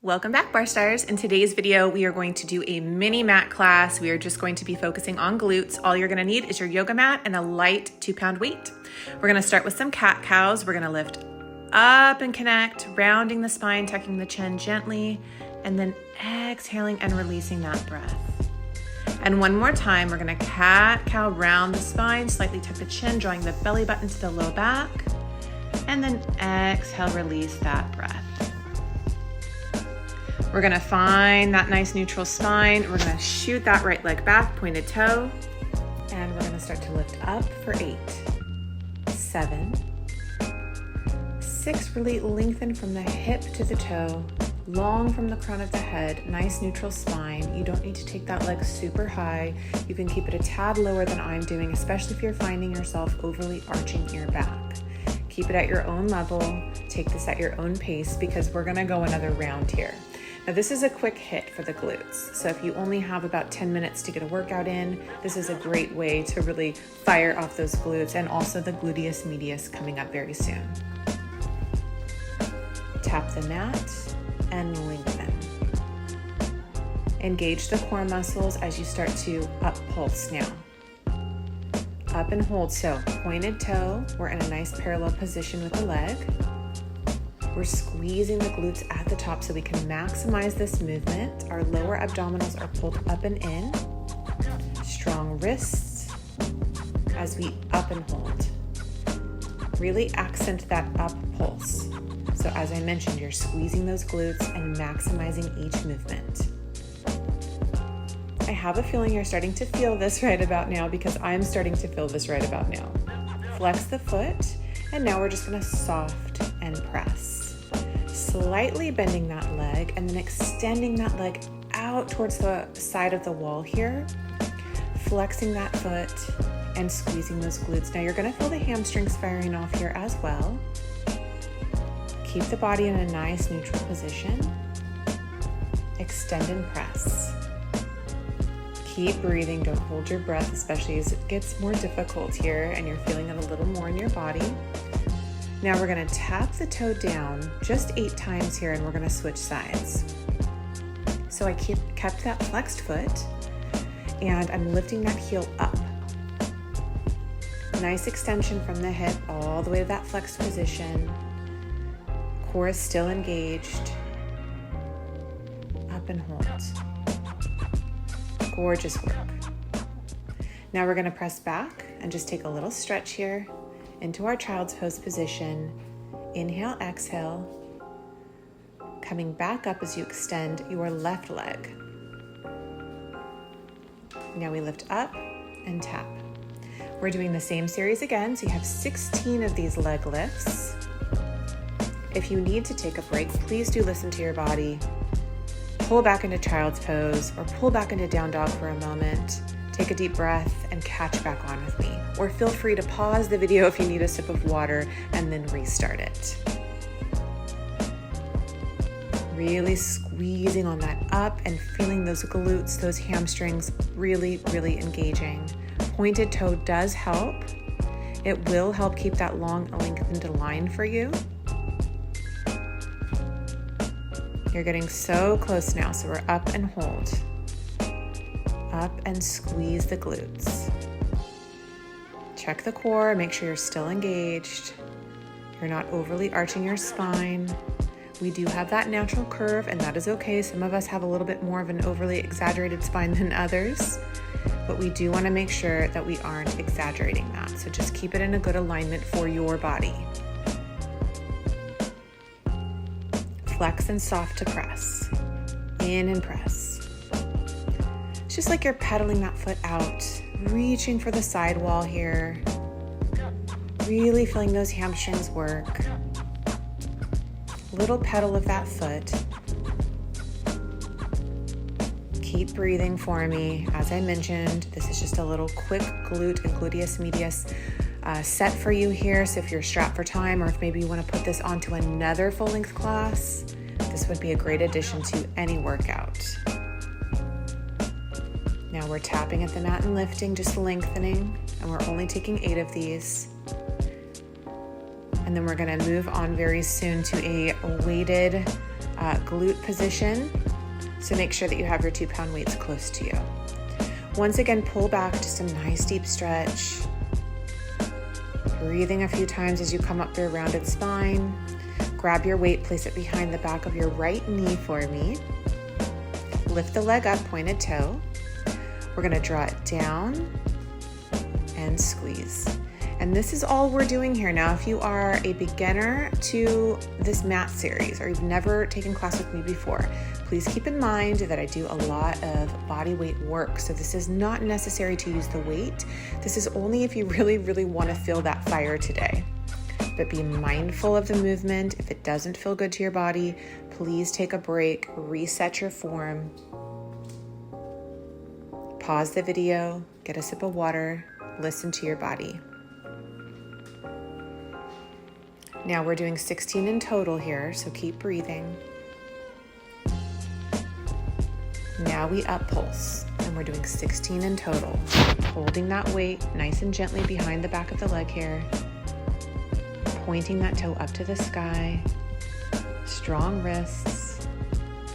Welcome back, Barre Stars. In today's video, we are going to do a mini mat class. We are just going to be focusing on glutes. All you're gonna need is your yoga mat and a light 2-pound weight. We're gonna start with some cat cows. We're gonna lift up and connect, rounding the spine, tucking the chin gently, and then exhaling and releasing that breath. And one more time, we're gonna cat cow, round the spine, slightly tuck the chin, drawing the belly button to the low back, and then exhale, release that breath. We're gonna find that nice neutral spine. We're gonna shoot that right leg back, pointed toe, and we're gonna start to lift up for 8, 7, 6, really lengthen from the hip to the toe, long from the crown of the head, nice neutral spine. You don't need to take that leg super high. You can keep it a tad lower than I'm doing, especially if you're finding yourself overly arching your back. Keep it at your own level. Take this at your own pace because we're gonna go another round here. Now this is a quick hit for the glutes. So if you only have about 10 minutes to get a workout in, this is a great way to really fire off those glutes and also the gluteus medius coming up very soon. Tap the mat and lengthen. Engage the core muscles as you start to up pulse now. Up and hold, so pointed toe, we're in a nice parallel position with the leg. We're squeezing the glutes at the top so we can maximize this movement. Our lower abdominals are pulled up and in. Strong wrists as we up and hold. Really accent that up pulse. So as I mentioned, you're squeezing those glutes and maximizing each movement. I have a feeling you're starting to feel this right about now because I'm starting to feel this right about now. Flex the foot, and now we're just gonna soft and press. Slightly bending that leg and then extending that leg out towards the side of the wall here, flexing that foot and squeezing those glutes. Now you're gonna feel the hamstrings firing off here as well. Keep the body in a nice neutral position. Extend and press. Keep breathing, don't hold your breath, especially as it gets more difficult here and you're feeling it a little more in your body. Now we're gonna tap the toe down just 8 times here and we're gonna switch sides. So I kept that flexed foot and I'm lifting that heel up. Nice extension from the hip all the way to that flexed position. Core is still engaged. Up and hold. Gorgeous work. Now we're gonna press back and just take a little stretch here into our child's pose position. Inhale, exhale. Coming back up as you extend your left leg. Now we lift up and tap. We're doing the same series again, so you have 16 of these leg lifts. If you need to take a break, please do listen to your body. Pull back into child's pose or pull back into down dog for a moment. Take a deep breath and catch back on with me. Or feel free to pause the video if you need a sip of water and then restart it. Really squeezing on that up and feeling those glutes, those hamstrings really, really engaging. Pointed toe does help. It will help keep that long lengthened line for you. You're getting so close now, so we're up and hold. Up and squeeze the glutes. Check the core, make sure you're still engaged. You're not overly arching your spine. We do have that natural curve, and that is okay. Some of us have a little bit more of an overly exaggerated spine than others, but we do want to make sure that we aren't exaggerating that. So just keep it in a good alignment for your body. Flex and soft to press. In and press. It's just like you're pedaling that foot out, reaching for the sidewall here. Really feeling those hamstrings work. Little pedal of that foot. Keep breathing for me. As I mentioned, this is just a little quick glute and gluteus medius set for you here. So if you're strapped for time or if maybe you want to put this onto another full length class, this would be a great addition to any workout. Now we're tapping at the mat and lifting, just lengthening, and we're only taking 8 of these. And then we're gonna move on very soon to a weighted glute position. So make sure that you have your 2-pound weights close to you. Once again, pull back, just a nice deep stretch. Breathing a few times as you come up through a rounded spine. Grab your weight, place it behind the back of your right knee for me. Lift the leg up, pointed toe. We're gonna draw it down and squeeze. And this is all we're doing here. Now, if you are a beginner to this mat series or you've never taken class with me before, please keep in mind that I do a lot of body weight work. So this is not necessary to use the weight. This is only if you really, really want to feel that fire today. But be mindful of the movement. If it doesn't feel good to your body, please take a break, reset your form, pause the video, get a sip of water, listen to your body. Now we're doing 16 in total here, so keep breathing. Now we up pulse, and we're doing 16 in total. Holding that weight nice and gently behind the back of the leg here. Pointing that toe up to the sky. Strong wrists.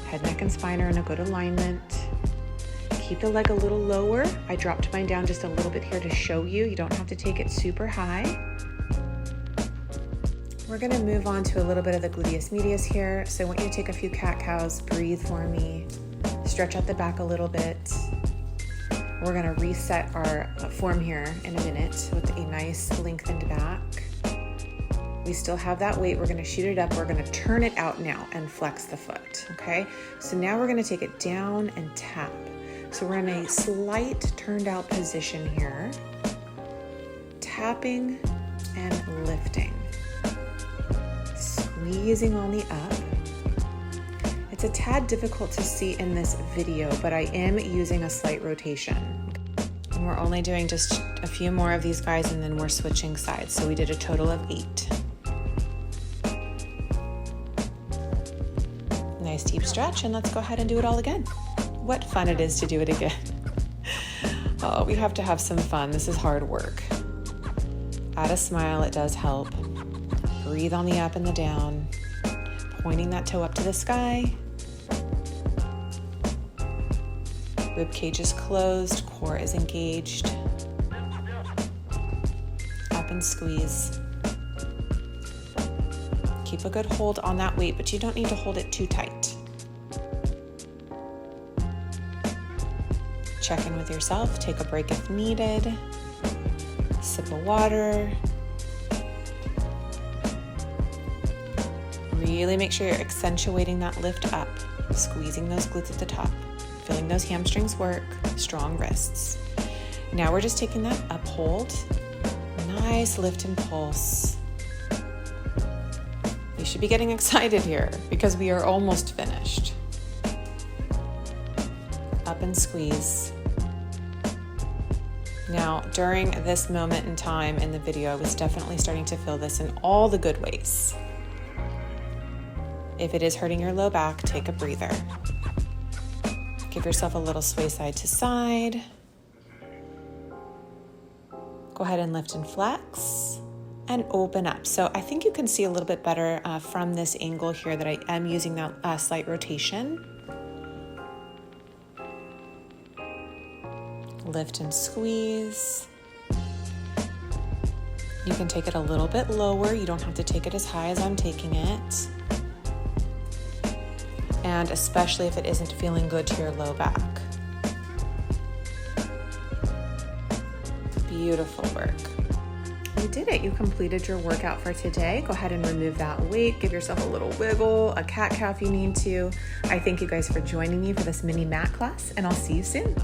Head, neck, and spine are in a good alignment. Keep the leg a little lower. I dropped mine down just a little bit here to show you. You don't have to take it super high. We're gonna move on to a little bit of the gluteus medius here. So I want you to take a few cat-cows, breathe for me, stretch out the back a little bit. We're gonna reset our form here in a minute with a nice lengthened back. We still have that weight. We're gonna shoot it up. We're gonna turn it out now and flex the foot, okay? So now we're gonna take it down and tap. So we're in a slight turned out position here, tapping and lifting. Squeezing on the up. It's a tad difficult to see in this video, but I am using a slight rotation. And we're only doing just a few more of these guys and then we're switching sides. So we did a total of 8. Nice deep stretch, and let's go ahead and do it all again. What fun it is to do it again. Oh, we have to have some fun. This is hard work. Add a smile, it does help. Breathe on the up and the down, pointing that toe up to the sky. Rib cage is closed, core is engaged. Up and squeeze. Keep a good hold on that weight, but you don't need to hold it too tight. Check in with yourself, take a break if needed. Sip of water. Really make sure you're accentuating that lift up, squeezing those glutes at the top, feeling those hamstrings work, strong wrists. Now we're just taking that up hold, nice lift and pulse. You should be getting excited here because we are almost finished. Up and squeeze. Now, during this moment in time in the video, I was definitely starting to feel this in all the good ways. If it is hurting your low back, take a breather. Give yourself a little sway side to side. Go ahead and lift and flex and open up. So I think you can see a little bit better from this angle here that I am using that slight rotation. Lift and squeeze. You can take it a little bit lower. You don't have to take it as high as I'm taking it. And especially if it isn't feeling good to your low back. Beautiful work. You did it. You completed your workout for today. Go ahead and remove that weight. Give yourself a little wiggle, a cat-cow if you need to. I thank you guys for joining me for this mini mat class, and I'll see you soon.